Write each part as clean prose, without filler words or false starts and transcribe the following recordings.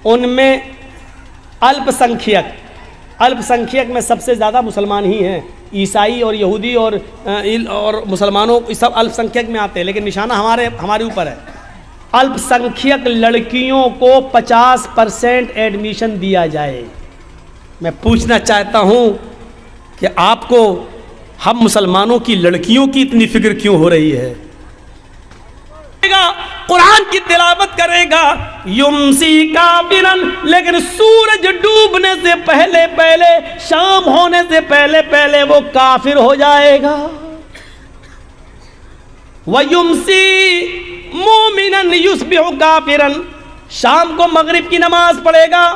उनमें अल्पसंख्यक में सबसे ज़्यादा मुसलमान ही हैं। ईसाई और यहूदी और मुसलमानों सब अल्पसंख्यक में आते हैं, लेकिन निशाना हमारे ऊपर है। अल्पसंख्यक लड़कियों को 50% एडमिशन दिया जाए। मैं पूछना चाहता हूँ कि आपको हम मुसलमानों की लड़कियों की इतनी फिक्र क्यों हो रही है? कुरान की तिलावत करेगा युमसी काफिरन, लेकिन सूरज डूबने से पहले पहले, शाम होने से पहले पहले वो काफिर हो जाएगा। वयुमसी मोमिनन युस्बिहु काफिरन, शाम को मगरिब की नमाज पढ़ेगा,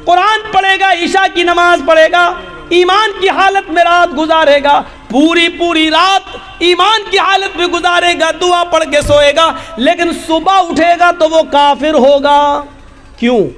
कुरान पढ़ेगा, ईशा की नमाज पढ़ेगा, ईमान की हालत में रात गुजारेगा, पूरी रात ईमान की हालत में गुजारेगा, दुआ पढ़ के सोएगा, लेकिन सुबह उठेगा तो वो काफिर होगा। क्यों?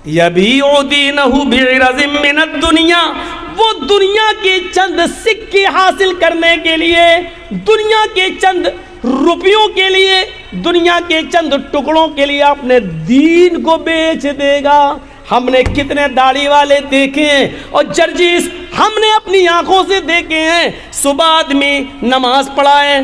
यबीउ दीनहु बिइरज़िम मिनद दुनिया, वो दुनिया के चंद सिक्के हासिल करने के लिए, दुनिया के चंद रुपयों के लिए, दुनिया के चंद टुकड़ों के लिए अपने दीन को बेच देगा। हमने कितने दाढ़ी वाले देखे हैं और जर्जीस हमने अपनी आंखों से देखे हैं। सुबह आदमी नमाज पढ़ा है,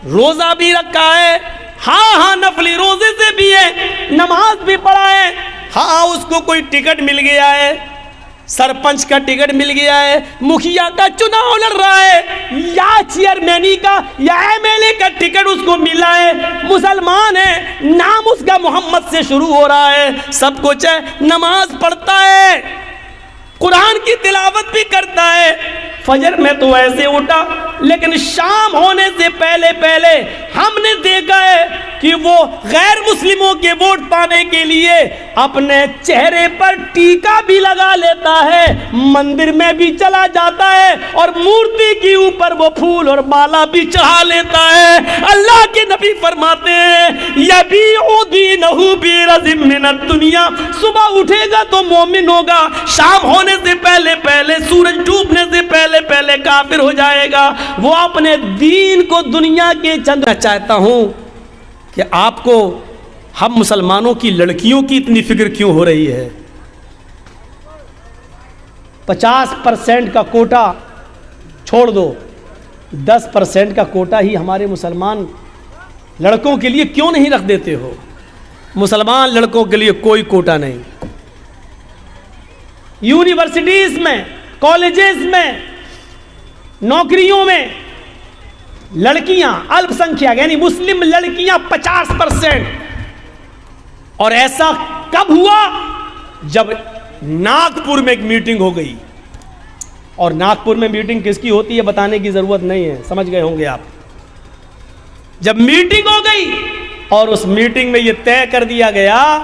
रोज़ा भी रखा है, हाँ नफली रोज़े से भी है, नमाज भी पढ़ा है, हाँ उसको कोई टिकट मिल गया है, सरपंच का टिकट मिल गया है, मुखिया का चुनाव लड़ रहा है, या चेयरमैनी का या एमएलए का टिकट उसको मिला है, मुसलमान है, नाम उसका मोहम्मद से शुरू हो रहा है, सब कुछ है, नमाज पढ़ता है, कुरान की तिलावत भी करता है, फजर में तो ऐसे उठा, लेकिन शाम होने से पहले पहले हमने देखा है कि वो गैर मुस्लिमों के वोट पाने के लिए अपने चेहरे पर टीका भी लगा लेता है, मंदिर में भी चला जाता है और मूर्ति के ऊपर वो फूल और माला भी चढ़ा लेता है। अल्लाह के नबी फरमाते हैं यबीउ दीनहु बिइरज़िम मिनद दुनिया, सुबह उठेगा तो मोमिन होगा, शाम होने से पहले पहले, सूरज डूबने से पहले पहले काफिर हो जाएगा। वो अपने दीन को दुनिया के चंद। चाहता हूं कि आपको हम मुसलमानों की लड़कियों की इतनी फिक्र क्यों हो रही है? 50% का कोटा छोड़ दो, 10% का कोटा ही हमारे मुसलमान लड़कों के लिए क्यों नहीं रख देते हो? मुसलमान लड़कों के लिए कोई कोटा नहीं। यूनिवर्सिटीज में, कॉलेजेस में, नौकरियों में लड़कियां अल्पसंख्यक यानी मुस्लिम लड़कियां 50%। और ऐसा कब हुआ? जब नागपुर में एक मीटिंग हो गई। और नागपुर में मीटिंग किसकी होती है बताने की जरूरत नहीं है, समझ गए होंगे आप। जब मीटिंग हो गई और उस मीटिंग में यह तय कर दिया गया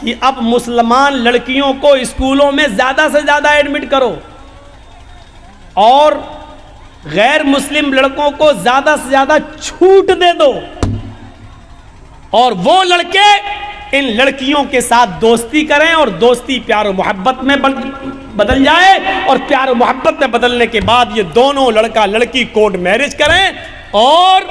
कि अब मुसलमान लड़कियों को स्कूलों में ज्यादा से ज्यादा एडमिट करो और गैर मुस्लिम लड़कों को ज्यादा से ज्यादा छूट दे दो, और वो लड़के इन लड़कियों के साथ दोस्ती करें और दोस्ती प्यार और मोहब्बत में बदल जाए, और प्यार और मोहब्बत में बदलने के बाद ये दोनों लड़का लड़की कोर्ट मैरिज करें और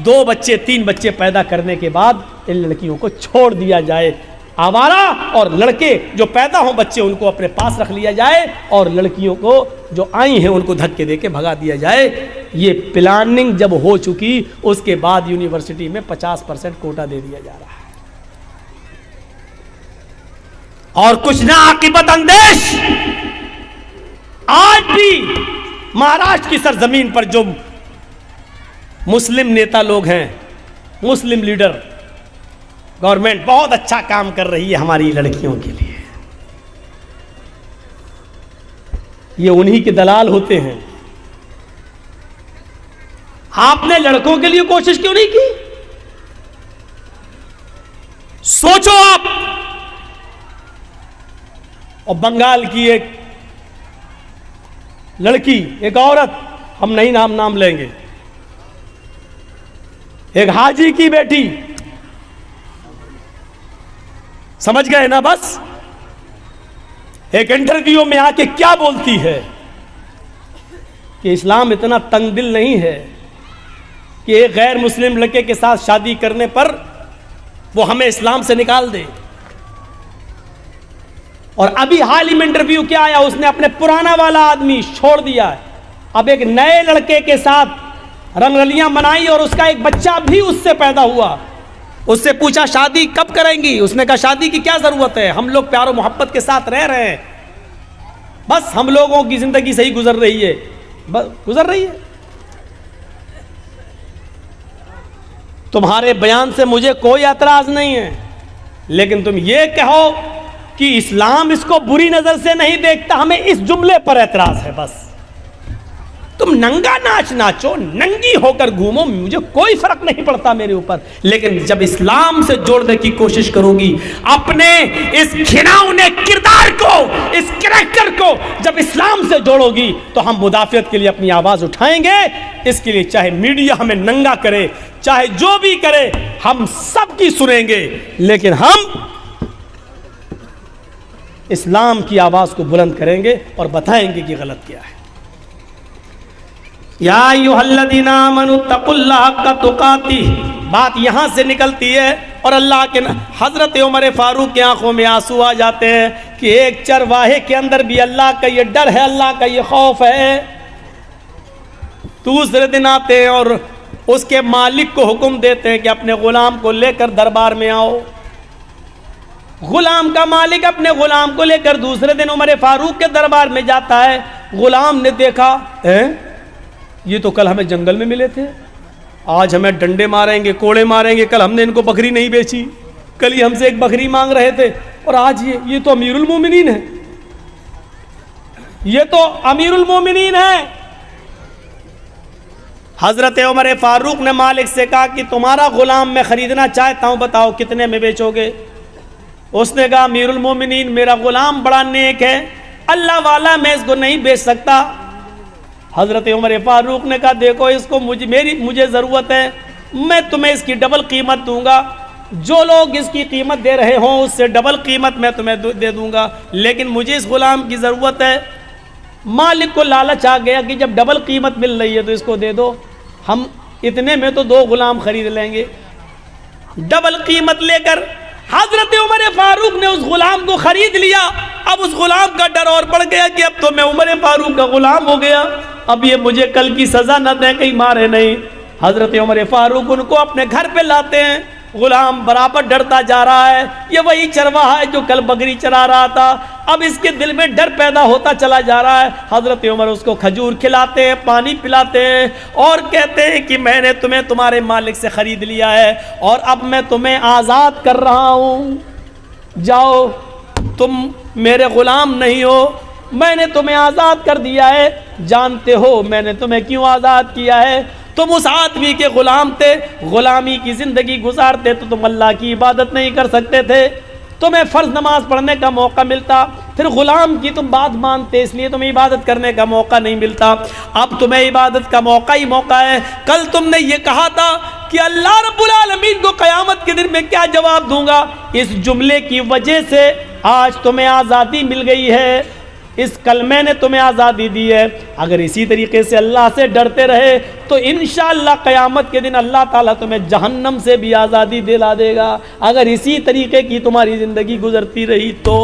2 बच्चे 3 बच्चे पैदा करने के बाद इन लड़कियों को छोड़ दिया जाए आवारा, और लड़के जो पैदा हों बच्चे उनको अपने पास रख लिया जाए, और लड़कियों को जो आई हैं उनको धक्के देके भगा दिया जाए। ये प्लानिंग जब हो चुकी उसके बाद यूनिवर्सिटी में 50% कोटा दे दिया जा रहा है। और कुछ ना आकिबत अंदेश आज भी महाराष्ट्र की सरजमीन पर जो मुस्लिम नेता लोग हैं, मुस्लिम लीडर, गवर्नमेंट बहुत अच्छा काम कर रही है हमारी लड़कियों के लिए। ये उन्हीं के दलाल होते हैं। आपने लड़कों के लिए कोशिश क्यों नहीं की? सोचो आप। और बंगाल की एक लड़की, एक औरत, हम नहीं नाम लेंगे, एक हाजी की बेटी, समझ गए ना? बस एक इंटरव्यू में आके क्या बोलती है कि इस्लाम इतना तंग दिल नहीं है कि एक गैर मुस्लिम लड़के के साथ शादी करने पर वो हमें इस्लाम से निकाल दे। और अभी हाल ही में इंटरव्यू क्या आया, उसने अपने पुराना वाला आदमी छोड़ दिया है, अब एक नए लड़के के साथ रंगरलियां मनाई और उसका एक बच्चा भी उससे पैदा हुआ। उससे पूछा शादी कब करेंगी, उसने कहा शादी की क्या जरूरत है, हम लोग प्यार और मोहब्बत के साथ रह रहे हैं, बस हम लोगों की जिंदगी सही गुजर रही है, बस गुजर रही है। तुम्हारे बयान से मुझे कोई एतराज नहीं है, लेकिन तुम ये कहो कि इस्लाम इसको बुरी नजर से नहीं देखता, हमें इस जुमले पर एतराज है। बस तुम नंगा नाच नाचो, नंगी होकर घूमो, मुझे कोई फर्क नहीं पड़ता मेरे ऊपर, लेकिन जब इस्लाम से जोड़ने की कोशिश करोगी, अपने इस घिनौने किरदार को, इस कैरेक्टर को जब इस्लाम से जोड़ोगी, तो हम मुदाफियत के लिए अपनी आवाज उठाएंगे। इसके लिए चाहे मीडिया हमें नंगा करे, चाहे जो भी करे, हम सबकी सुनेंगे, लेकिन हम इस्लाम की आवाज को बुलंद करेंगे और बताएंगे कि गलत क्या है। या अय्युहल्लज़ीना आमनू तक़ुल्लाह हक़्क़ तुक़ातिह, बात यहाँ से निकलती है और अल्लाह के हज़रत उमर फ़ारूक की आंखों में आंसू आ जाते हैं कि एक चरवाहे के अंदर भी अल्लाह का ये डर है, अल्लाह का ये खौफ है। दूसरे दिन आते हैं और उसके मालिक को हुक्म देते हैं कि अपने गुलाम को लेकर दरबार में आओ। गुलाम का मालिक अपने गुलाम को लेकर दूसरे दिन उमर फारूक के दरबार में जाता है। गुलाम ने देखा, ये तो कल हमें जंगल में मिले थे, आज हमें डंडे मारेंगे, कोड़े मारेंगे, कल हमने इनको बकरी नहीं बेची, कल ही हमसे एक बकरी मांग रहे थे, और आज ये तो अमीरुल मोमिनीन है, ये तो अमीरुल मोमिनीन है। हजरत उमर फारूक ने मालिक से कहा कि तुम्हारा गुलाम मैं खरीदना चाहता हूं, बताओ कितने में बेचोगे। उसने कहा अमीरुल मोमिनीन, मेरा गुलाम बड़ा नेक है, अल्लाह वाला, मैं इसको नहीं बेच सकता। हजरत उमर फारूक ने कहा देखो इसको मुझे ज़रूरत है, मैं तुम्हें इसकी डबल कीमत दूंगा, जो लोग इसकी कीमत दे रहे हों उससे डबल कीमत मैं तुम्हें दे दूंगा, लेकिन मुझे इस गुलाम की ज़रूरत है। मालिक को लालच आ गया कि जब डबल कीमत मिल रही है तो इसको दे दो, हम इतने में तो 2 गुलाम खरीद लेंगे। डबल कीमत लेकर हजरत उमर फारूक ने उस गुलाम को खरीद लिया। अब उस गुलाम का डर और बढ़ गया कि अब तो मैं उमर फारूक का गुलाम हो गया, अब ये मुझे कल की सजा न दें, कहीं मारे नहीं। हजरत उमर फारूक उनको अपने घर पे लाते हैं। गुलाम बराबर डरता जा रहा है, ये वही चरवाहा है जो कल बकरी चरा रहा था, अब इसके दिल में डर पैदा होता चला जा रहा है। हजरत उमर उसको खजूर खिलाते हैं, पानी पिलाते हैं और कहते हैं कि मैंने तुम्हें तुम्हारे मालिक से ख़रीद लिया है और अब मैं तुम्हें आज़ाद कर रहा हूँ, जाओ, तुम मेरे ग़ुलाम नहीं हो, मैंने तुम्हें आज़ाद कर दिया है। जानते हो मैंने तुम्हें क्यों आज़ाद किया है? तुम उस आदमी के ग़ुलाम थे, ग़ुलामी की ज़िंदगी गुजारते तो तुम अल्लाह की इबादत नहीं कर सकते थे, तुम्हें फ़र्ज़ नमाज पढ़ने का मौका मिलता, फिर ग़ुलाम की तुम बात मानते इसलिए तुम्हें इबादत करने का मौका नहीं मिलता। अब तुम्हें इबादत का मौका ही मौका है। कल तुमने ये कहा था कि अल्लाह रब्बुल आलमीन को क़यामत के दिन में क्या जवाब दूंगा, इस जुमले की वजह से आज तुम्हें आज़ादी मिल गई है, इस कलमे ने तुम्हें आज़ादी दी है। अगर इसी तरीके से अल्लाह से डरते रहे तो इंशाअल्लाह क़यामत के दिन अल्लाह ताला तुम्हें जहन्नम से भी आज़ादी दिला देगा। अगर इसी तरीके की तुम्हारी ज़िंदगी गुजरती रही तो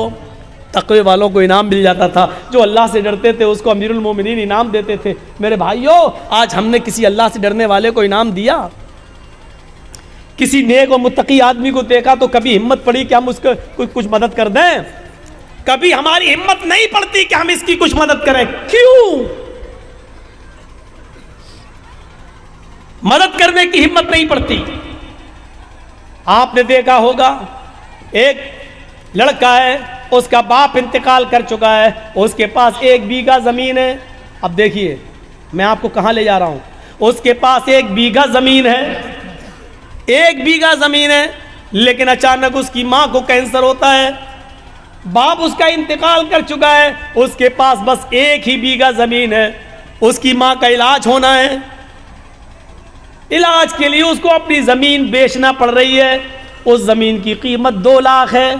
तक़वे वालों को इनाम मिल जाता था, जो अल्लाह से डरते थे उसको अमीरुल मोमिनीन इनाम देते थे। मेरे भाइयों, आज हमने किसी अल्लाह से डरने वाले को इनाम दिया? किसी नेक और मुत्तकी आदमी को देखा तो कभी हिम्मत पड़ी कि हम उसको कुछ मदद कर दें? कभी हमारी हिम्मत नहीं पड़ती कि हम इसकी कुछ मदद करें। क्यों? मदद करने की हिम्मत नहीं पड़ती। आपने देखा होगा, एक लड़का है, उसका बाप इंतकाल कर चुका है, उसके पास 1 बीघा जमीन है। अब देखिए मैं आपको कहां ले जा रहा हूं। उसके पास 1 बीघा जमीन है, 1 बीघा जमीन है, लेकिन अचानक उसकी मां को कैंसर होता है, बाप उसका इंतकाल कर चुका है, उसके पास बस 1 ही बीघा जमीन है, उसकी मां का इलाज होना है, इलाज के लिए उसको अपनी जमीन बेचना पड़ रही है। उस जमीन की कीमत 2 लाख है।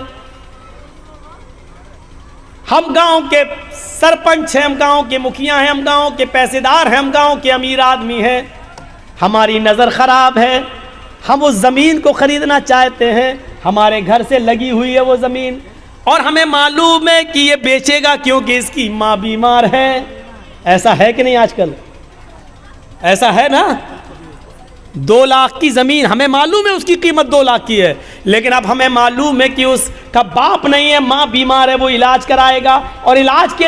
हम गांव के सरपंच हैं, हम गांव के मुखिया हैं, हम गांव के पैसेदार हैं, हम गांव के अमीर आदमी हैं, हमारी नज़र ख़राब है, हम उस ज़मीन को ख़रीदना चाहते हैं, हमारे घर से लगी हुई है वो ज़मीन, और हमें मालूम है कि ये बेचेगा क्योंकि इसकी माँ बीमार है। ऐसा है कि नहीं आजकल? ऐसा है ना? 2 लाख की ज़मीन, हमें मालूम है उसकी कीमत 2 लाख की है, लेकिन अब हमें मालूम है कि उसका बाप नहीं है, माँ बीमार है, वो इलाज कराएगा और इलाज के